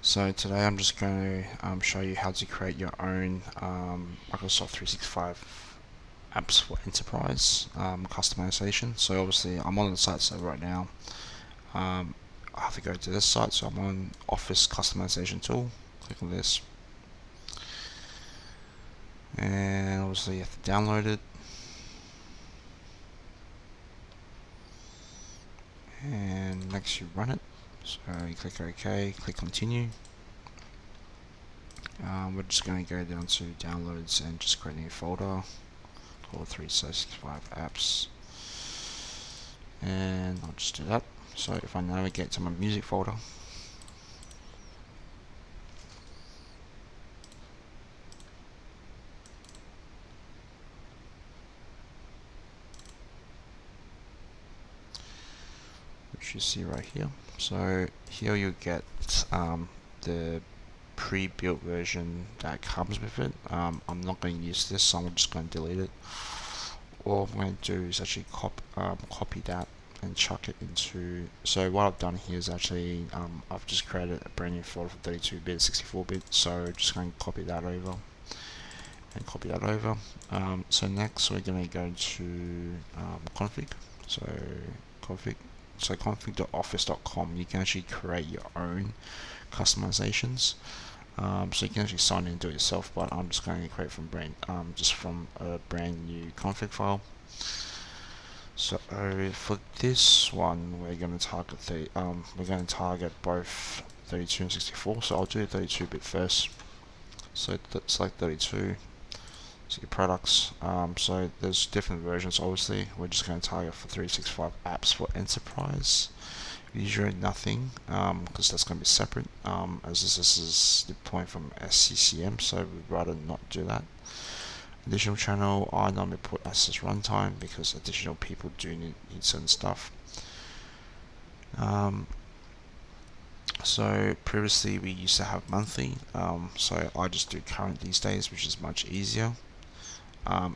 So today I'm just going to show you how to create your own Microsoft 365 apps for enterprise customization. So obviously I'm on the site so right now. I have to go to this site, so I'm on Office Customization Tool. Click on this, and obviously you have to download it. And next you run it. So you click OK, click Continue. We're just going to go down to downloads and just create a new folder called 365 apps, and I'll just do that. So if I navigate to my music folder, which you see right here, so here you get the pre-built version that comes with it. I'm not going to use this, so I'm just going to delete it. All I'm going to do is actually copy that and chuck it into. So what I've done here is actually I've just created a brand new folder for 32-bit, 64-bit. So just going to copy that over and copy that over. So next we're going to go to config. So config.office.com. You can actually create your own customizations. So you can actually sign in and do it yourself, but I'm just going to create from a brand new config file. So for this one, we're going to target both 32 and 64. So I'll do 32-bit first. So select 32. So your products. So there's different versions. Obviously, we're just going to target for 365 apps for enterprise. Usually nothing, because that's going to be separate, as this is deploying from SCCM, so we'd rather not do that. Additional channel, I normally put as runtime because additional people do need certain stuff. So previously we used to have monthly, so I just do current these days, which is much easier.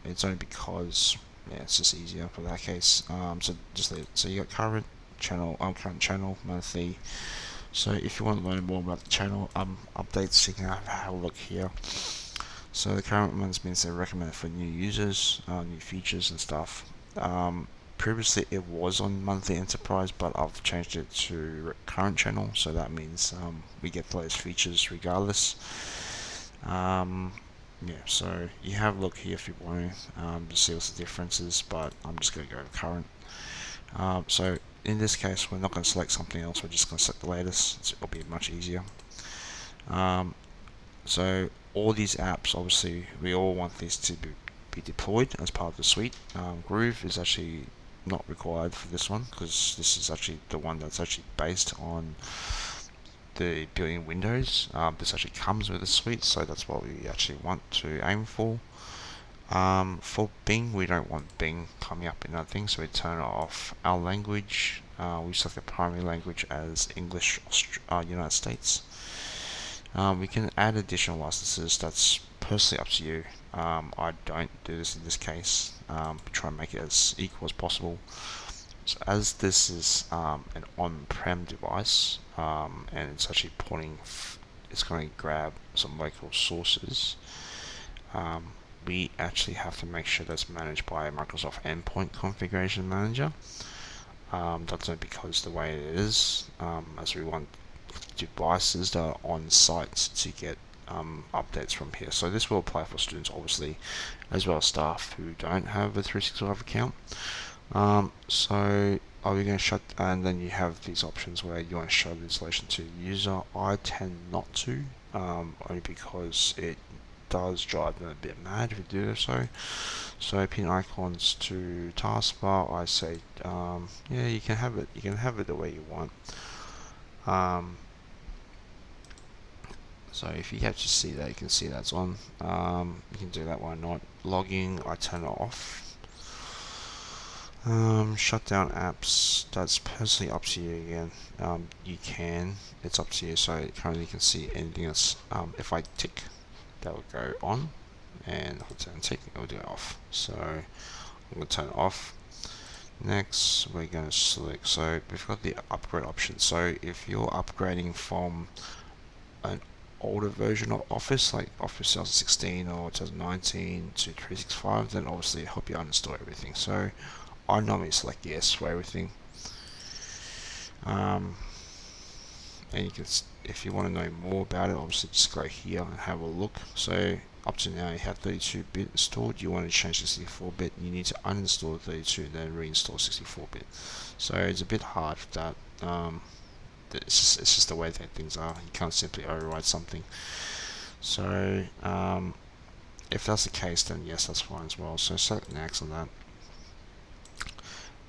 It's only because it's just easier for that case. So you got current channel monthly. So if you want to learn more about the channel updates, you can have a look here. So the current ones means they're recommended for new users, new features and stuff. Previously it was on monthly enterprise, but I've changed it to current channel, so that means we get those features regardless. Yeah, so you have a look here if you want to see what's the differences, but I'm just going to go current. So in this case, we're not going to select something else, we're just going to select the latest. It'll be much easier. So all these apps, obviously, we all want these to be deployed as part of the suite. Groove is actually not required for this one because this is actually the one that's actually based on the built-in Windows. This actually comes with a suite, so that's what we actually want to aim for. For Bing, we don't want Bing coming up in that thing, so we turn it off. Our language, we select the primary language as English, United States. We can add additional licenses. That's personally up to you. I don't do this in this case. Try and make it as equal as possible. So as this is an on-prem device, and it's actually it's going to grab some local sources. We actually have to make sure that's managed by a Microsoft Endpoint Configuration Manager. That's not because the way it is, as we want devices that are on site to get updates from here. So this will apply for students, obviously, as well as staff who don't have a 365 account. So are we going to shut, and then you have these options where you want to show the installation to the user. I tend not to, only because it does drive them a bit mad if you do so. So pin icons to taskbar, I say, yeah, you can have it the way you want. So if you have to see that, you can see that's on. You can do that, why not? Logging, I turn it off. Shut down apps, that's personally up to you again. It's up to you. So currently you can see anything else. If I tick, that will go on, and if I turn tick, it will do it off. So I'm going to turn it off. Next, we're going to select, so we've got the upgrade option. So if you're upgrading from an older version of Office, like Office 2016 or 2019 to 365, then obviously help you uninstall everything. So I normally select yes for everything. And you can, if you want to know more about it, obviously just go here and have a look. So up to now you have 32-bit installed. You want to change to 64-bit, you need to uninstall 32 and then reinstall 64-bit. So it's a bit hard for that. It's just the way that things are. You can't simply override something. So if that's the case, then yes, that's fine as well. So select next on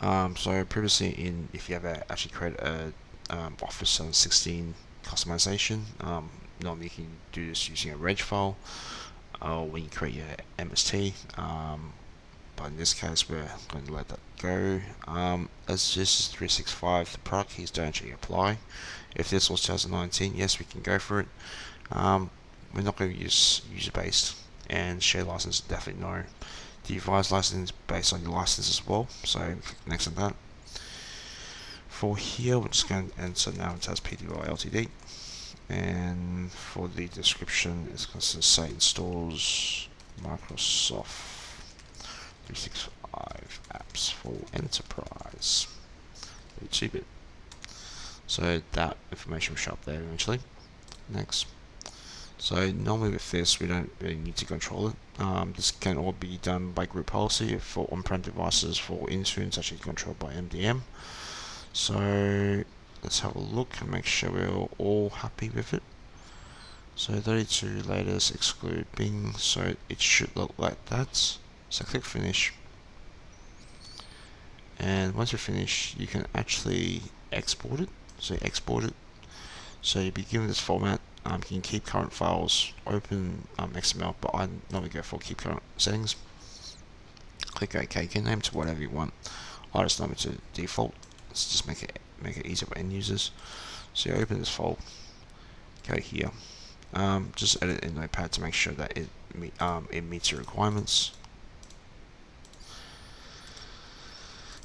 that. So previously, if you ever actually create a Office 716 customization, normally you can do this using a reg file, or when you create your MST. But in this case, we're going to let that go. As this is 365, the product keys don't actually apply. If this was 2019, yes, we can go for it. We're not going to use user-based, and shared license, definitely no. Device license based on your license as well, so next on that. For here, we're just going to enter now it has PTY Ltd, and for the description, it's going to say installs Microsoft 365 apps for enterprise 32-bit. So that information will show up there eventually. Next. So normally with this, we don't really need to control it. This can all be done by group policy for on-prem devices. For Intune, it's actually controlled by MDM. So let's have a look and make sure we're all happy with it. So 32 latest exclude Bing, so it should look like that. So click finish, and once you finish, you can actually export it. So export it. So you'll be given this format. You can keep current files, open XML, but I normally go for keep current settings. Click OK. You can name it to whatever you want. I just name it to default. Let's just make it easier for end users. So you open this file, go here. Just edit in Notepad to make sure that it meets your requirements.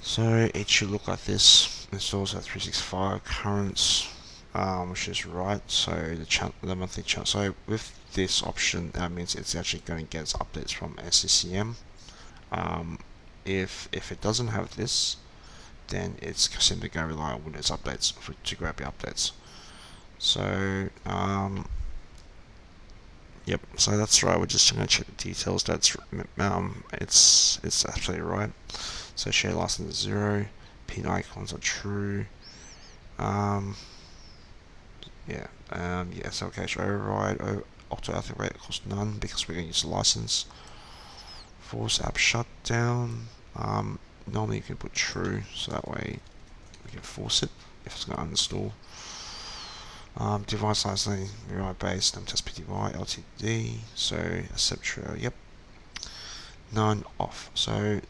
So it should look like this. Installs at 365 currents, which is right. So the monthly channel. So with this option, that means it's actually going to get its updates from SCCM. If it doesn't have this, then it's simply going to rely on Windows updates to grab your updates. So yep. So that's right. We're just going to check the details. That's it's absolutely right. So share license is 0. Pin icons are true. Yes, okay, so override, auto activate equals none because we're going to use the license. Force app shutdown, normally you can put true, so that way we can force it if it's going to uninstall. Device license, UI based, test PTY, LTD, so accept, yep. None off. So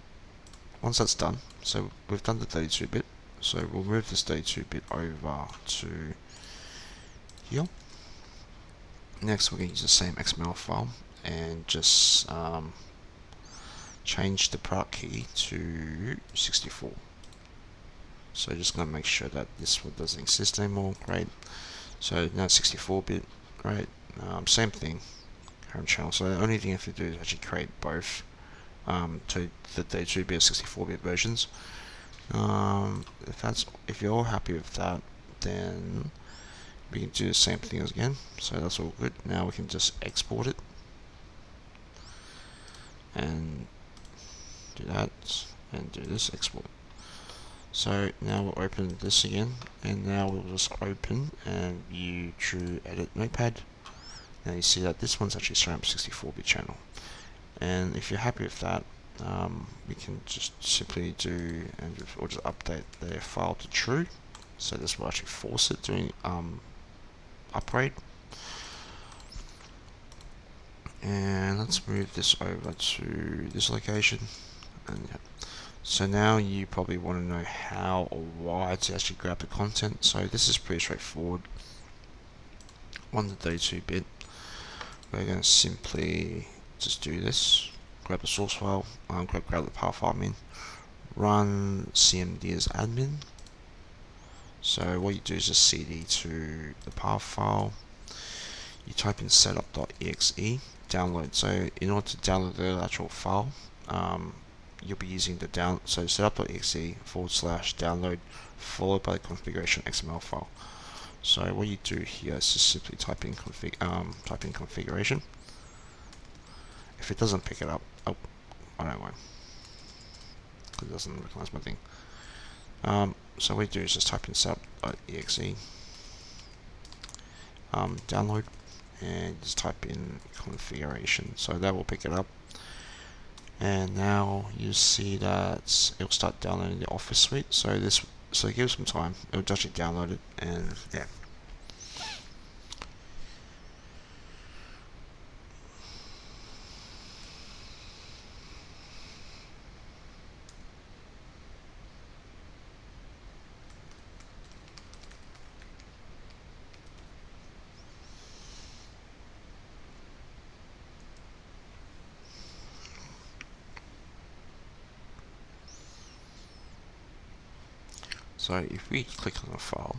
once that's done, so we've done the 32-bit, so we'll move this 32-bit over to here. Next, we're going to use the same XML file and just change the product key to 64. So just going to make sure that this one doesn't exist anymore. Great. So now 64-bit. Great. Same thing. Current channel. So the only thing you have to do is actually create both to the 32-bit and 64-bit versions. If you're all happy with that, then we can do the same thing again. So that's all good. Now we can just export it and do that and do this export. So now we'll open this again, and now we'll just open and view True Edit Notepad. Now you see that this one's actually showing up 64-bit channel. And if you're happy with that, we can just simply do or just update the file to true. So this will actually force it during upgrade. And let's move this over to this location. And yeah. So now you probably want to know how or why to actually grab the content. So this is pretty straightforward. On the 32-bit, we're going to simply just do this. Grab the source file, grab the power file admin, run cmd as admin. So what you do is just cd to the power file, you type in setup.exe, download. So in order to download the actual file, you'll be using the so setup.exe / download followed by the configuration XML file. So what you do here is just simply type in configuration. If it doesn't pick it up, oh, I don't know, because it doesn't recognize my thing. So what you do is just type in setup.exe, download, and just type in configuration. So that will pick it up. And now you see that it will start downloading the Office suite. So give it some time. It will actually download it, and yeah. So if we click on the file,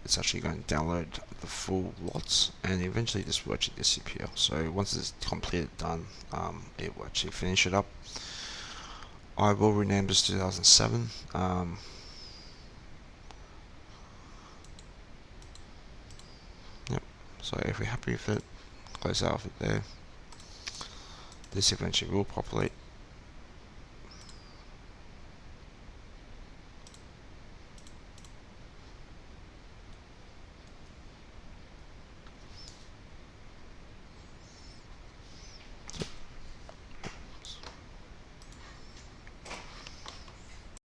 it's actually going to download the full lots, and eventually this will actually disappear. So once it's completed, done, it will actually finish it up. I will rename this 2007. Yep. So if we're happy with it, close out of it there. This eventually will populate.